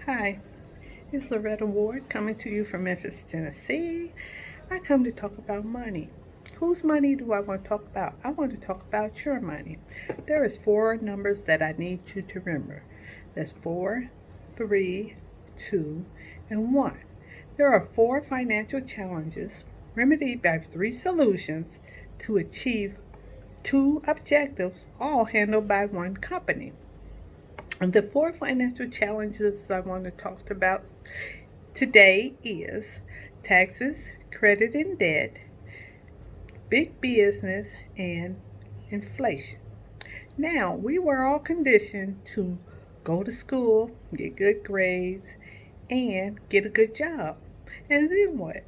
Hi, it's Loretta Ward coming to you from Memphis, Tennessee. I come to talk about money. Whose money do I want to talk about? I want to talk about your money. There is four numbers that I need you to remember. That's four, three, two, and one. There are four financial challenges remedied by three solutions to achieve two objectives, all handled by one company. And the four financial challenges I want to talk about today is taxes, credit and debt, big business, and inflation. Now, we were all conditioned to go to school, get good grades, and get a good job. And then what?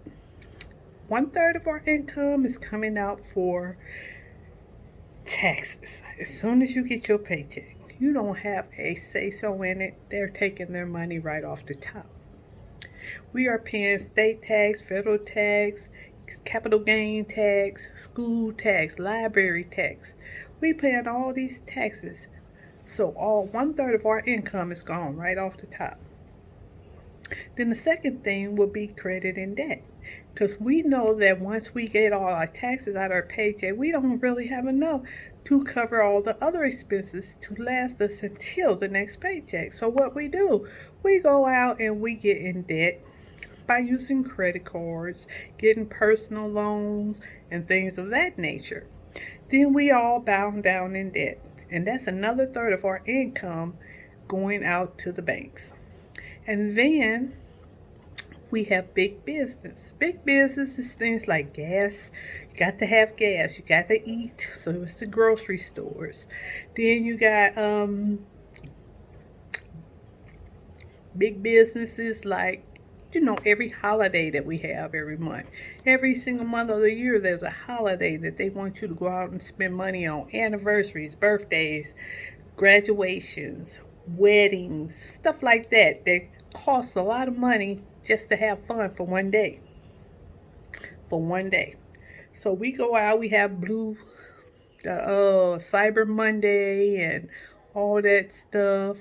One third of our income is coming out for taxes. As soon as you get your paycheck, you don't have a say so in it. They're taking their money right off the top. We are paying state tax, federal tax, capital gain tax, school tax, library tax. We paying all these taxes. So all one third of our income is gone right off the top. Then the second thing will be credit and debt. Because we know that once we get all our taxes out of our paycheck, we don't really have enough to cover all the other expenses to last us until the next paycheck. So what we do, we go out and we get in debt by using credit cards, getting personal loans, and things of that nature. Then we all bound down in debt. And that's another third of our income going out to the banks. And then we have big business. Big business is things like gas. You got to have gas. You got to eat. So it's the grocery stores. Then you got big businesses like every holiday that we have every month. Every single month of the year, there's a holiday that they want you to go out and spend money on. Anniversaries, birthdays, graduations, weddings, stuff like that. That costs a lot of money just to have fun for one day. For one day. So we go out, we have Cyber Monday and all that stuff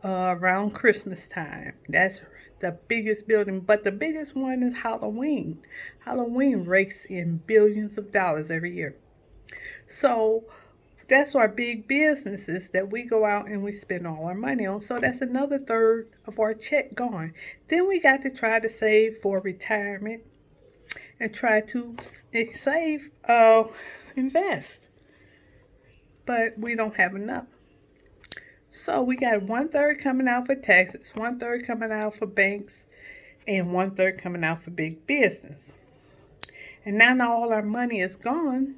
around Christmas time. That's the biggest building, but the biggest one is Halloween. Halloween rakes in billions of dollars every year. So that's our big businesses that we go out and we spend all our money on. So that's another third of our check gone. Then we got to try to save for retirement and try to save, invest, but we don't have enough. So we got one third coming out for taxes, one third coming out for banks, and one third coming out for big business. And now all our money is gone.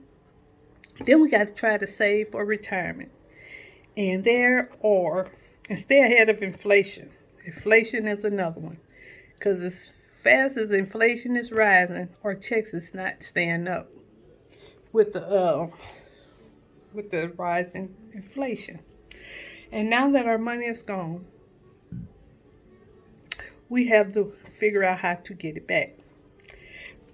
Then we got to try to save for retirement. And there are, and stay ahead of inflation. Inflation is another one. Because as fast as inflation is rising, our checks is not staying up with the rise in inflation. And now that our money is gone, we have to figure out how to get it back.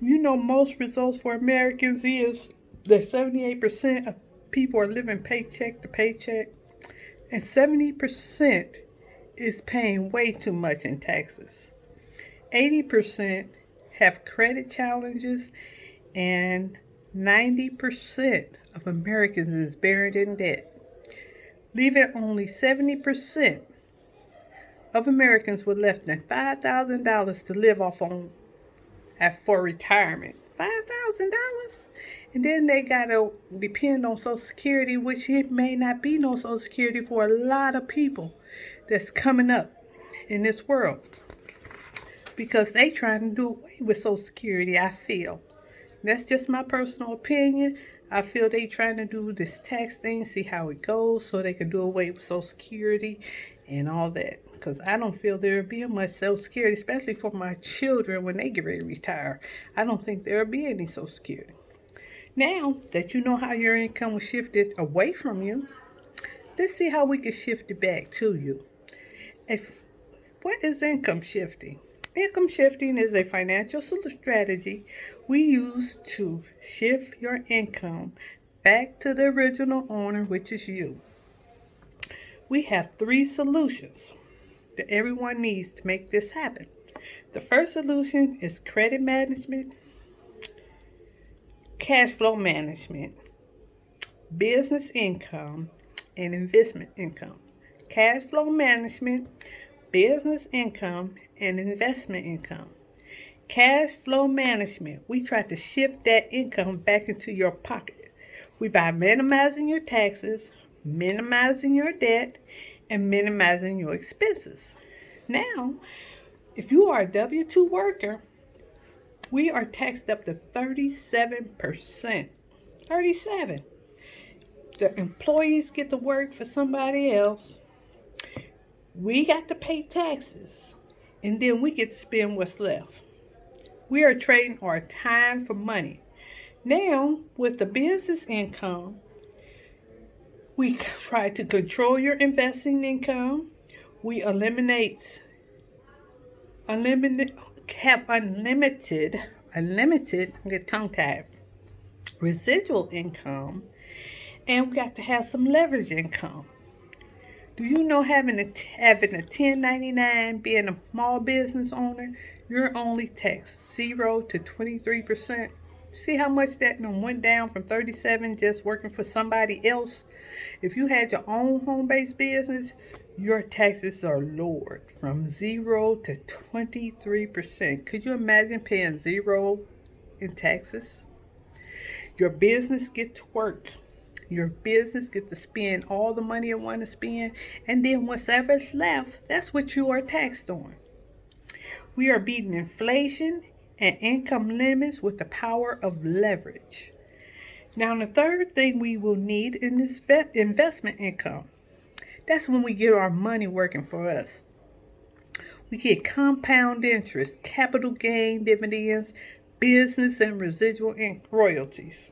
Most results for Americans is that 78% of people are living paycheck to paycheck, and 70% is paying way too much in taxes. 80% have credit challenges, and 90% of Americans is buried in debt, leaving only 70% of Americans with less than $5,000 to live off on for retirement. $5,000? And then they gotta depend on Social Security, which it may not be no Social Security for a lot of people that's coming up in this world because they trying to do away with Social Security, I feel. That's just my personal opinion. I feel they trying to do this tax thing, see how it goes, so they can do away with Social Security and all that. Because I don't feel there will be much Social Security, especially for my children when they get ready to retire. I don't think there will be any Social Security. Now that you know how your income was shifted away from you, let's see how we can shift it back to you. If What is income shifting? Income shifting is a financial strategy we use to shift your income back to the original owner, which is you. We have three solutions. that everyone needs to make this happen. The first solution is credit management, cash flow management, business income, and investment income. Cash flow management, business income, and investment income. Cash flow management, we try to shift that income back into your pocket. We by minimizing your taxes, minimizing your debt, and minimizing your expenses. Now, if you are a W 2 worker, we are taxed up to 37%. 37. The employees get to work for somebody else. We got to pay taxes. And then we get to spend what's left. We are trading our time for money. Now, with the business income, we try to control your investing income. We have unlimited, get tongue tied, residual income, and we got to have some leverage income. Do you know having a 1099, being a small business owner, you're only taxed 0 to 23%? See how much that went down from 37 just working for somebody else? If you had your own home-based business, your taxes are lowered from 0 to 23%. Could you imagine paying 0 in taxes? Your business get to work. Your business get to spend all the money it want to spend, and then whatever's left, that's what you are taxed on. We are beating inflation and income limits with the power of leverage. Now, the third thing we will need in this investment income. That's when we get our money working for us. We get compound interest, capital gain dividends, business and residual royalties.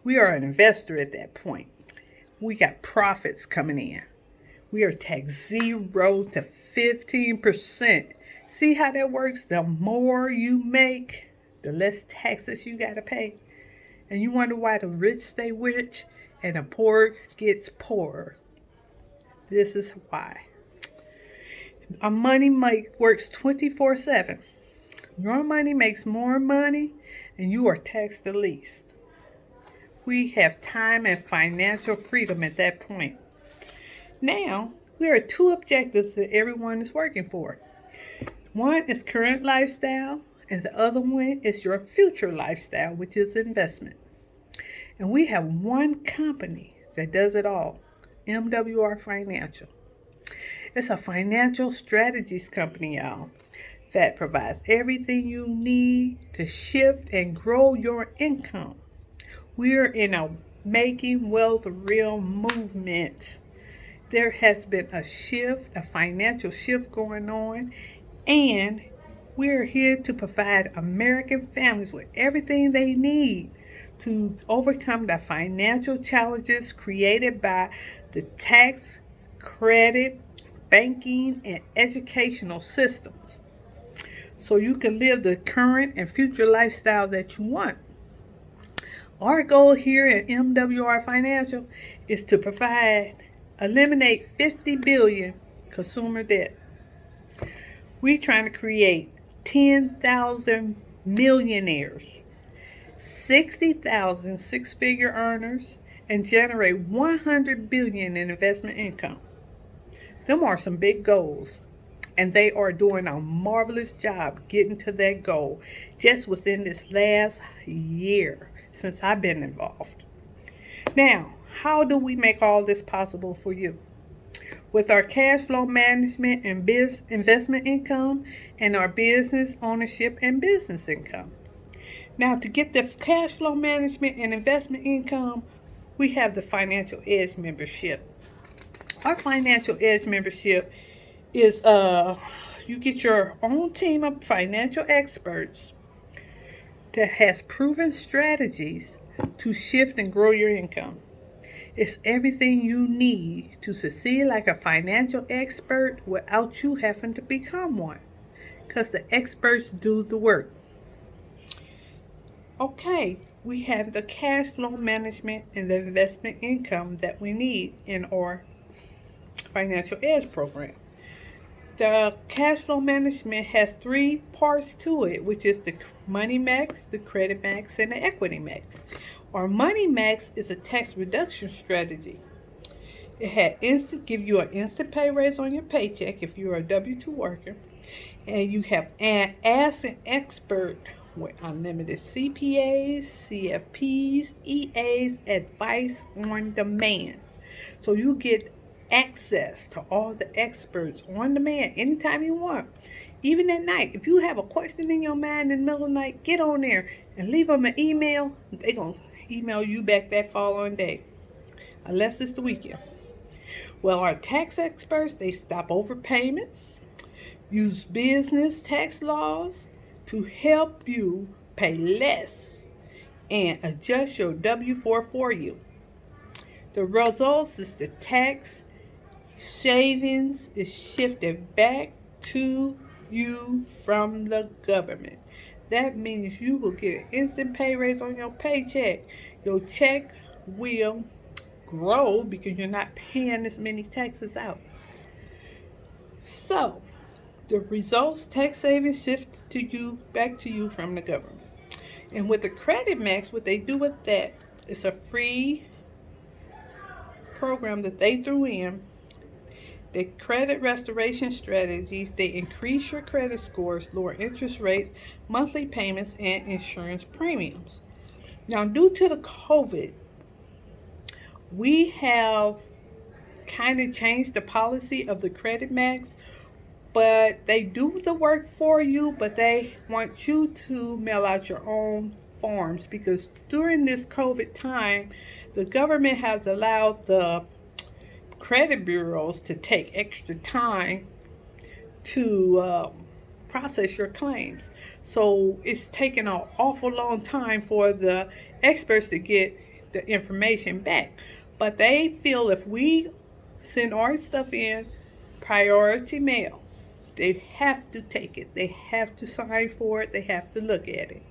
We are an investor at that point. We got profits coming in. We are taxed 0 to 15%. See how that works? The more you make, the less taxes you got to pay. And you wonder why the rich stay rich and the poor gets poorer. This is why. Our money works 24/7. Your money makes more money and you are taxed the least. We have time and financial freedom at that point. Now, there are two objectives that everyone is working for. One is current lifestyle, and the other one is your future lifestyle, which is investment. And we have one company that does it all, MWR Financial. It's a financial strategies company, y'all, that provides everything you need to shift and grow your income. We're in a making wealth real movement. There has been a shift, a financial shift going on, and we're here to provide American families with everything they need to overcome the financial challenges created by the tax, credit, banking, and educational systems, so you can live the current and future lifestyle that you want. Our goal here at MWR Financial is to eliminate 50 billion consumer debt. We're trying to create 10,000 millionaires, 60,000 six-figure earners, and generate 100 billion in investment income. Them are some big goals, and they are doing a marvelous job getting to that goal just within this last year since I've been involved. Now, how do we make all this possible for you? With our cash flow management and investment income and our business ownership and business income. Now, to get the cash flow management and investment income, we have the Financial Edge membership. Our Financial Edge membership is you get your own team of financial experts that has proven strategies to shift and grow your income. It's everything you need to succeed like a financial expert without you having to become one, because the experts do the work. Okay, we have the cash flow management and the investment income that we need in our Financial Edge program. The cash flow management has three parts to it, which is the money max, the credit max, and the equity max. Our money max is a tax reduction strategy. It had give you an instant pay raise on your paycheck if you're a W-2 worker, and you have ask an expert with unlimited CPAs, CFPs, EAs, advice on demand. So you get access to all the experts on demand anytime you want. Even at night, if you have a question in your mind in the middle of the night, get on there and leave them an email. They're going to email you back that following day, unless it's the weekend. Well, our tax experts, they stop overpayments, use business tax laws to help you pay less and adjust your W-4 for you. The results is the tax savings is shifted back to you from the government. That means you will get an instant pay raise on your paycheck. Your check will grow because you're not paying as many taxes out. So, the results, tax savings shift to you, back to you from the government. And with the credit max, what they do with that, it's a free program that they threw in. The credit restoration strategies, they increase your credit scores, lower interest rates, monthly payments, and insurance premiums. Now, due to the COVID, we have kind of changed the policy of the credit max, but they do the work for you, but they want you to mail out your own forms because during this COVID time, the government has allowed the credit bureaus to take extra time to process your claims. So it's taken an awful long time for the experts to get the information back. But they feel if we send our stuff in priority mail, they have to take it. They have to sign for it. They have to look at it.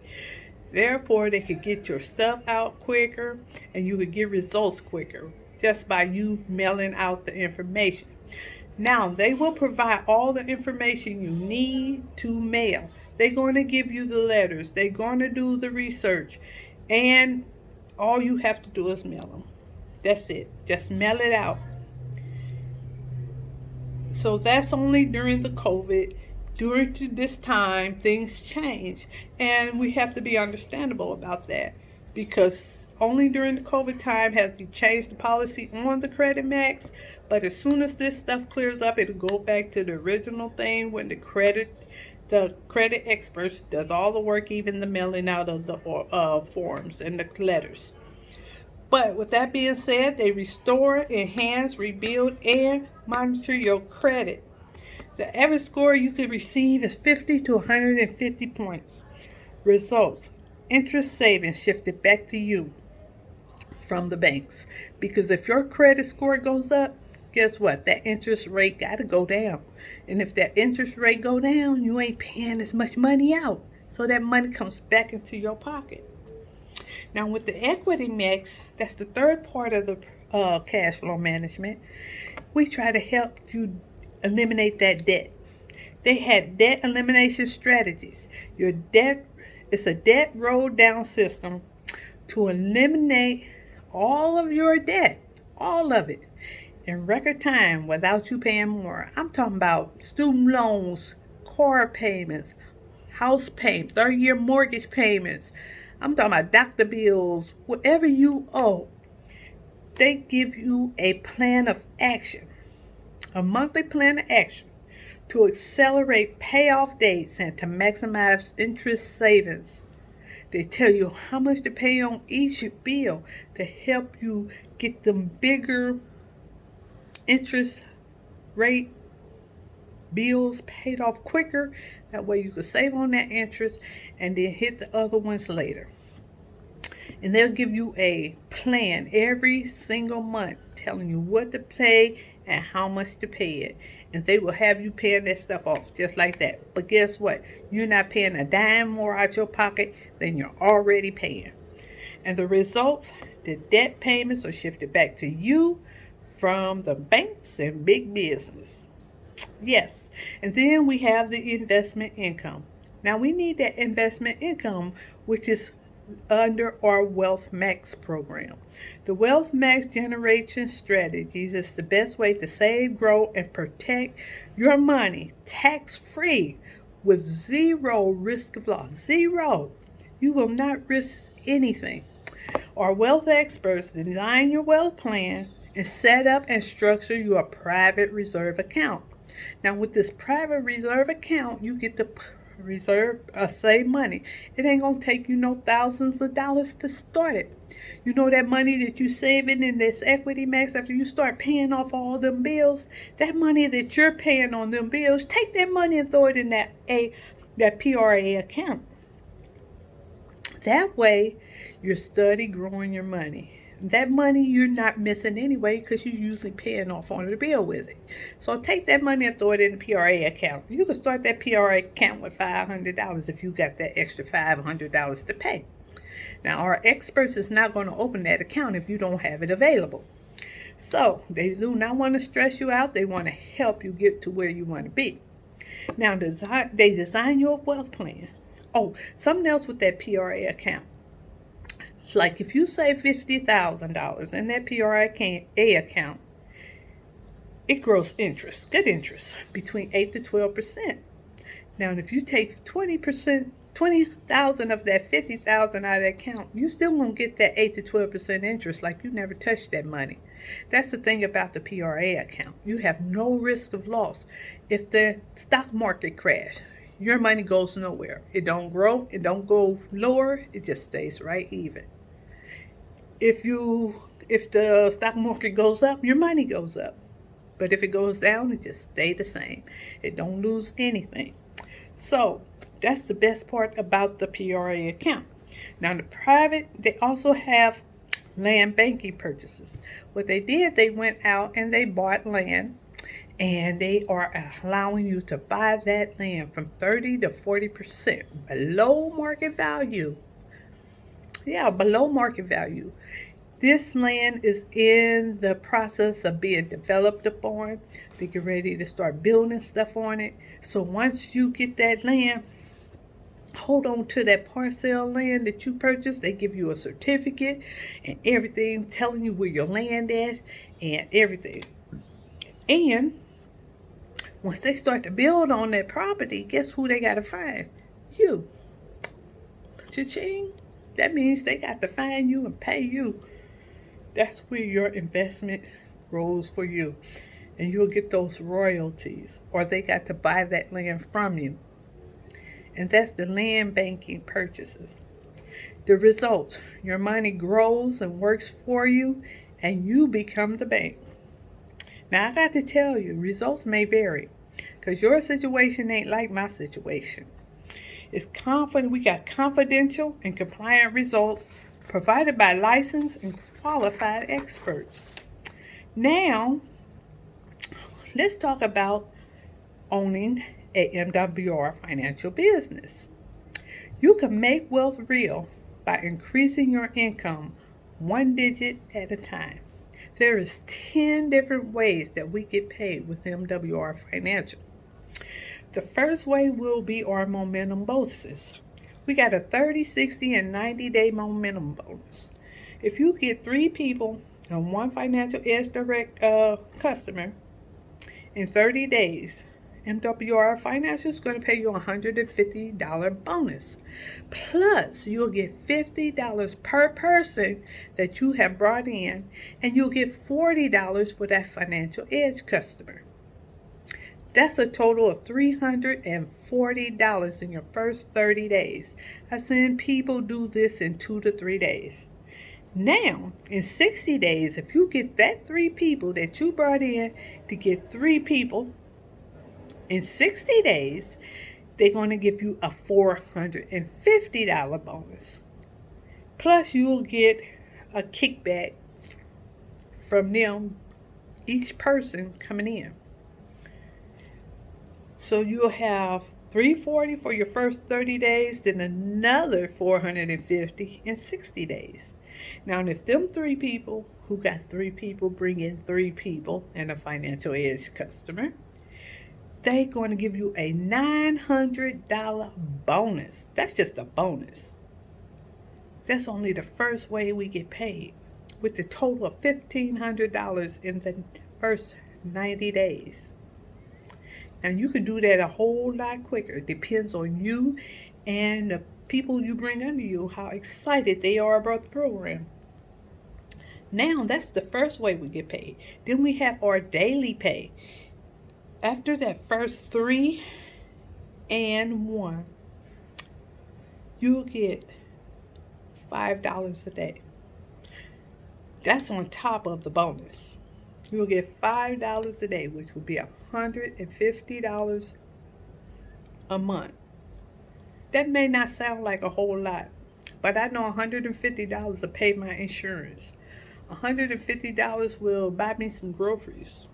Therefore, they could get your stuff out quicker and you could get results quicker just by you mailing out the information. Now, they will provide all the information you need to mail. They're going to give you the letters. They're going to do the research. And all you have to do is mail them. That's it. Just mail it out. So that's only during the COVID. During this time, things change. And we have to be understandable about that. Because only during the COVID time have they changed the policy on the credit max. But as soon as this stuff clears up, it'll go back to the original thing when the credit experts does all the work, even the mailing out of the forms and the letters. But with that being said, they restore, enhance, rebuild, and monitor your credit. The average score you could receive is 50 to 150 points. Results: interest savings shifted back to you from the banks. Because if your credit score goes up, guess what? That interest rate got to go down. And if that interest rate go down, you ain't paying as much money out. So that money comes back into your pocket. Now with the equity mix, that's the third part of the cash flow management. We try to help you eliminate that debt. They had debt elimination strategies. It's a debt roll down system to eliminate all of your debt, all of it, in record time without you paying more. I'm talking about student loans, car payments, house payments, 30-year mortgage payments. I'm talking about doctor bills, whatever you owe. They give you a plan of action, a monthly plan of action to accelerate payoff dates and to maximize interest savings. They tell you how much to pay on each bill to help you get them bigger interest rate bills paid off quicker. That way you can save on that interest and then hit the other ones later. And they'll give you a plan every single month telling you what to pay and how much to pay it. And they will have you paying that stuff off just like that. But guess what? You're not paying a dime more out your pocket than you're already paying. And the results, the debt payments are shifted back to you from the banks and big business. Yes, And then we have the investment income. Now we need that investment income, which is under our Wealth Max program. The Wealth Max Generation Strategies is the best way to save, grow, and protect your money tax free with zero risk of loss. Zero. You will not risk anything. Our wealth experts design your wealth plan and set up and structure your private reserve account. Now, with this private reserve account, you get to reserve save money. It ain't gonna take you no thousands of dollars to start it. You know that money that you saving in this equity max after you start paying off all them bills, that money that you're paying on them bills, take that money and throw it in that PRA account. That way, you're steady growing your money. That money you're not missing anyway because you're usually paying off on the bill with it. So take that money and throw it in the PRA account. You can start that PRA account with $500 if you got that extra $500 to pay. Now, our experts is not going to open that account if you don't have it available. So they do not want to stress you out. They want to help you get to where you want to be. Now, they design your wealth plan. Oh, something else with that PRA account. It's like if you save $50,000 in that PRA account, it grows interest, good interest, between 8 to 12%. Now, if you take 20,000 of that 50,000 out of the account, you still won't get that 8 to 12% interest, like you never touched that money. That's the thing about the PRA account. You have no risk of loss. If the stock market crash, your money goes nowhere. It don't grow, it don't go lower, it just stays right even. If the stock market goes up, your money goes up. But if it goes down, it just stay the same. It don't lose anything. So that's the best part about the PRA account. Now the private, they also have land banking purchases. What they did, they went out and they bought land, and they are allowing you to buy that land from 30 to 40% below market value. Yeah, below market value. This land is in the process of being developed upon. They get ready to start building stuff on it. So once you get that land, hold on to that parcel land that you purchased. They give you a certificate and everything telling you where your land is and everything. And once they start to build on that property, guess who they got to find? You. Cha-ching. That means they got to find you and pay you. That's where your investment grows for you. And you'll get those royalties. Or they got to buy that land from you. And that's the land banking purchases. The results, your money grows and works for you, and you become the bank. Now, I got to tell you, results may vary, because your situation ain't like my situation. We got confidential and compliant results provided by licensed and qualified experts. Now, let's talk about owning a MWR financial business. You can make wealth real by increasing your income one digit at a time. There is 10 different ways that we get paid with MWR Financial. The first way will be our momentum bonuses. We got a 30, 60, and 90-day momentum bonus. If you get 3 people and 1 Financial Edge Direct customer in 30 days, MWR Financial is going to pay you a $150 bonus. Plus, you'll get $50 per person that you have brought in, and you'll get $40 for that Financial Edge customer. That's a total of $340 in your first 30 days. I've seen people do this in 2 to 3 days. Now, in 60 days, if you get that 3 people that you brought in to get 3 people, in 60 days, they're going to give you a $450 bonus. Plus, you'll get a kickback from them, each person coming in. So you'll have $340 for your first 30 days, then another $450 in 60 days. Now, if them 3 people who got 3 people bring in 3 people and a Financial Edge customer, they're going to give you a $900 bonus. That's just a bonus. That's only the first way we get paid, with the total of $1,500 in the first 90 days. And you can do that a whole lot quicker. It depends on you and the people you bring under you, how excited they are about the program. Now, that's the first way we get paid. Then we have our daily pay. After that first 3 and 1, you'll get $5 a day. That's on top of the bonus. You'll get $5 a day, which will be $150 a month. That may not sound like a whole lot, but I know $150 will pay my insurance. $150 will buy me some groceries.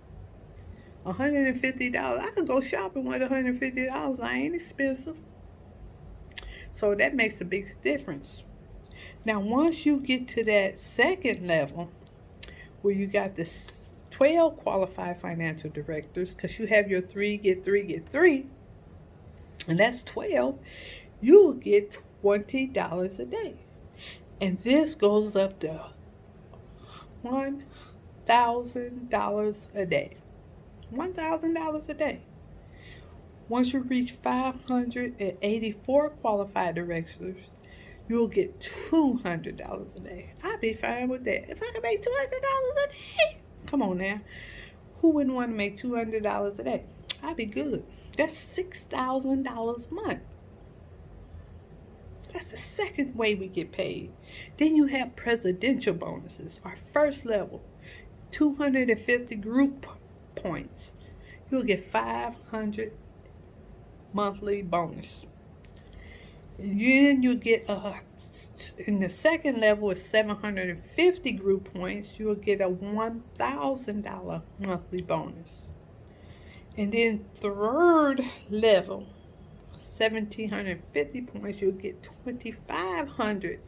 $150, I can go shopping with $150. I ain't expensive. So that makes a big difference. Now, once you get to that second level, where you got the 12 qualified financial directors, because you have your 3, get 3, get 3, and that's 12, you'll get $20 a day. And this goes up to $1,000 a day. $1,000 a day. Once you reach 584 qualified directors, you'll get $200 a day. I'd be fine with that. If I could make $200 a day, come on now. Who wouldn't want to make $200 a day? I'd be good. That's $6,000 a month. That's the second way we get paid. Then you have presidential bonuses. Our first level, 250 group points. You'll get 500 monthly bonus. And then you get in the second level is 750 group points. You'll get a $1,000 monthly bonus. And then third level, 1,750 points, you'll get $2,500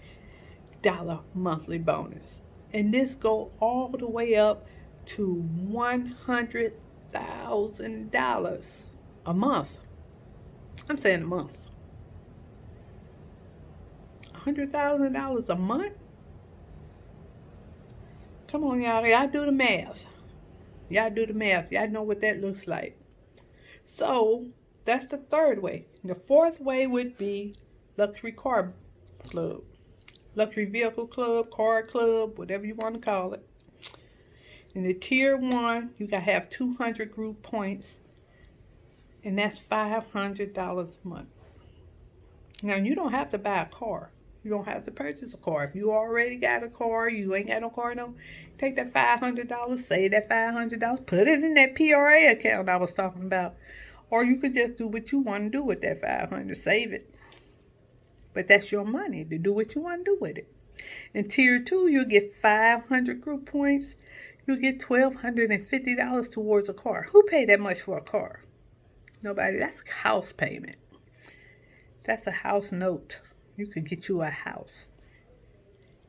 monthly bonus. And this go all the way up to $100,000 a month. I'm saying a month. $100,000 a month? Come on, y'all. Y'all do the math. Y'all do the math. Y'all know what that looks like. So, that's the third way. The fourth way would be luxury car club. Luxury vehicle club, car club, whatever you want to call it. In the tier 1, you got to have 200 group points. And that's $500 a month. Now, you don't have to buy a car. You don't have to purchase a car. If you already got a car, you ain't got no car, no, take that $500, save that $500, put it in that PRA account I was talking about. Or you could just do what you want to do with that $500, save it. But that's your money to do what you want to do with it. In tier 2, you'll get 500 group points. You'll get $1,250 towards a car. Who paid that much for a car? Nobody. That's a house payment. That's a house note. You could get you a house.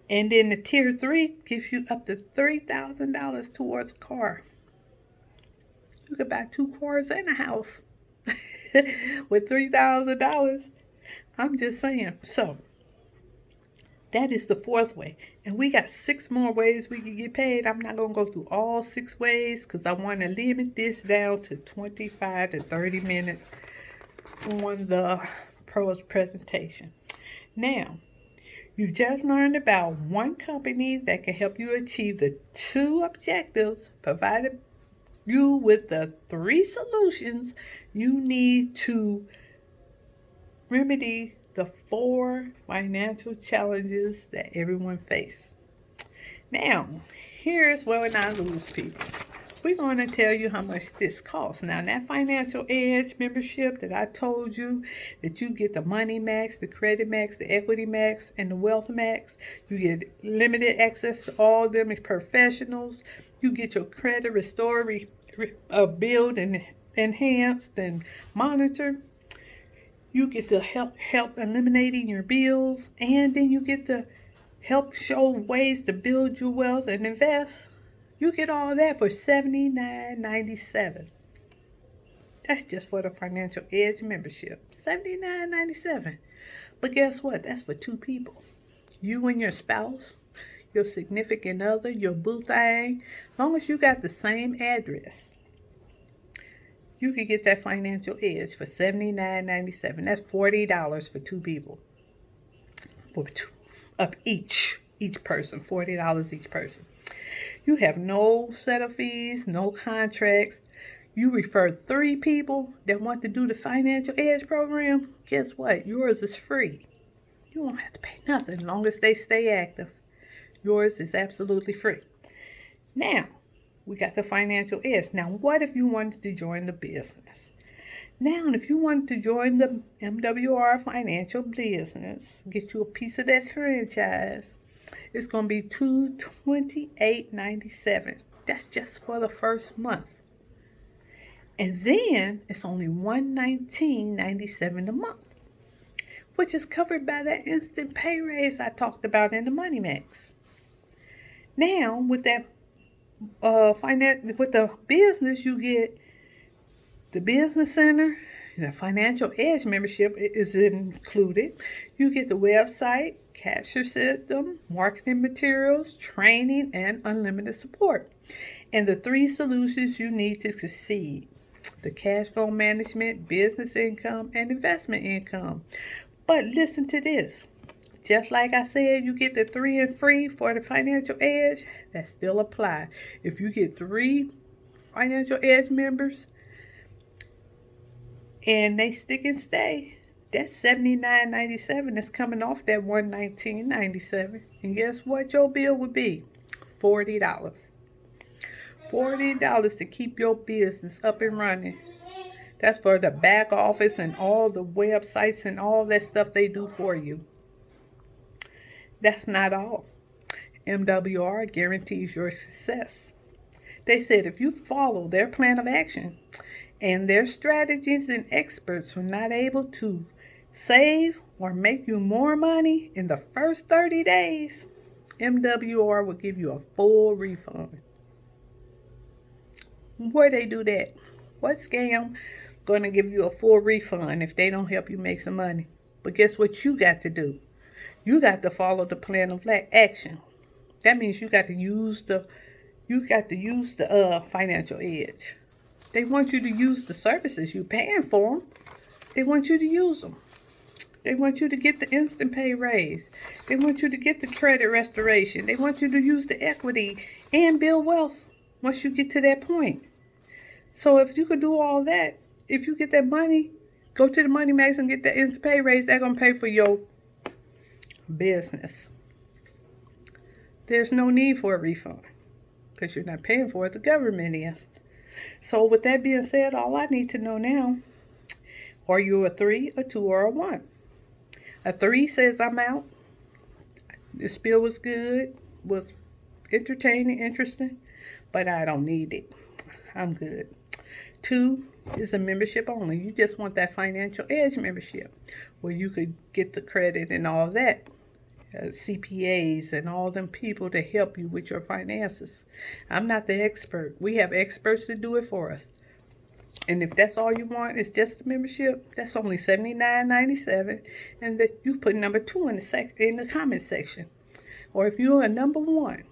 And then the tier 3 gives you up to $3,000 towards a car. You could buy 2 cars and a house with $3,000. I'm just saying. So, that is the fourth way. And we got 6 more ways we can get paid. I'm not going to go through all 6 ways because I want to limit this down to 25 to 30 minutes on the pros presentation. Now, you just learned about one company that can help you achieve the 2 objectives, provided you with the 3 solutions you need to remedy the 4 financial challenges that everyone faces. Now, here's where I lose people. We're going to tell you how much this costs. Now, that Financial Edge membership that I told you that you get the Money Max, the Credit Max, the Equity Max, and the Wealth Max. You get limited access to all of them as professionals. You get your credit restored, build, and enhanced, and monitor. You get to help eliminating your bills, and then you get to help show ways to build your wealth and invest. You get all that for $79.97. That's just for the Financial Edge membership, $79.97. But guess what? That's for two people. You and your spouse, your significant other, your boo thing. As long as you got the same address, you can get that Financial Edge for $79.97. That's $40 for two people. For two, up each person, $40 each person. You have no setup fees, no contracts. You refer 3 people that want to do the Financial Edge program. Guess what? Yours is free. You won't have to pay nothing as long as they stay active. Yours is absolutely free. Now, we got the Financial Edge. Now, what if you wanted to join the business? Now, if you wanted to join the MWR Financial business, get you a piece of that franchise, it's going to be $228.97. That's just for the first month. And then it's only $119.97 a month, which is covered by that instant pay raise I talked about in the Money Max. Now, with that with the business, you get the Business Center, the Financial Edge membership is included. You get the website, capture system, marketing materials, training, and unlimited support. And the 3 solutions you need to succeed: the cash flow management, business income, and investment income. But listen to this. Just like I said, you get the 3 and free for the Financial Edge, that still apply. If you get 3 Financial Edge members and they stick and stay, that's $79.97. That's coming off that $119.97. And guess what your bill would be? $40. $40 to keep your business up and running. That's for the back office and all the websites and all that stuff they do for you. That's not all. MWR guarantees your success. They said if you follow their plan of action and their strategies, and experts are not able to save or make you more money in the first 30 days, MWR will give you a full refund. Where they do that? What scam going to give you a full refund if they don't help you make some money? But guess what you got to do? You got to follow the plan of action. That means you got to use the Financial Edge. They want you to use the services you're paying for them. They want you to use them. They want you to get the instant pay raise. They want you to get the credit restoration. They want you to use the equity and build wealth once you get to that point. So if you could do all that, if you get that money, go to the Money Max and get the instant pay raise, they're going to pay for your business. There's no need for a refund because you're not paying for it. The government is. So with that being said, all I need to know now, are you a 3, a 2, or a 1? A 3 says I'm out. The spiel was good, was entertaining, interesting, but I don't need it. I'm good. 2 is a membership only. You just want that Financial Edge membership where you could get the credit and all that. CPAs and all them people to help you with your finances. I'm not the expert. We have experts to do it for us. And if that's all you want, is just the membership, that's only $79.97. And that you put number 2 in the comment section. Or if you're a number 1,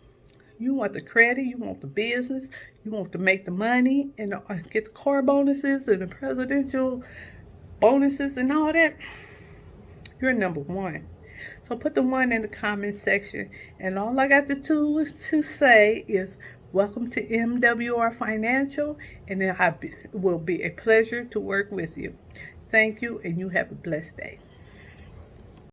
you want the credit, you want the business, you want to make the money and get the car bonuses and the presidential bonuses and all that, you're number 1. So put the 1 in the comment section. And all I got to say is welcome to MWR Financial. And it will be a pleasure to work with you. Thank you, and you have a blessed day.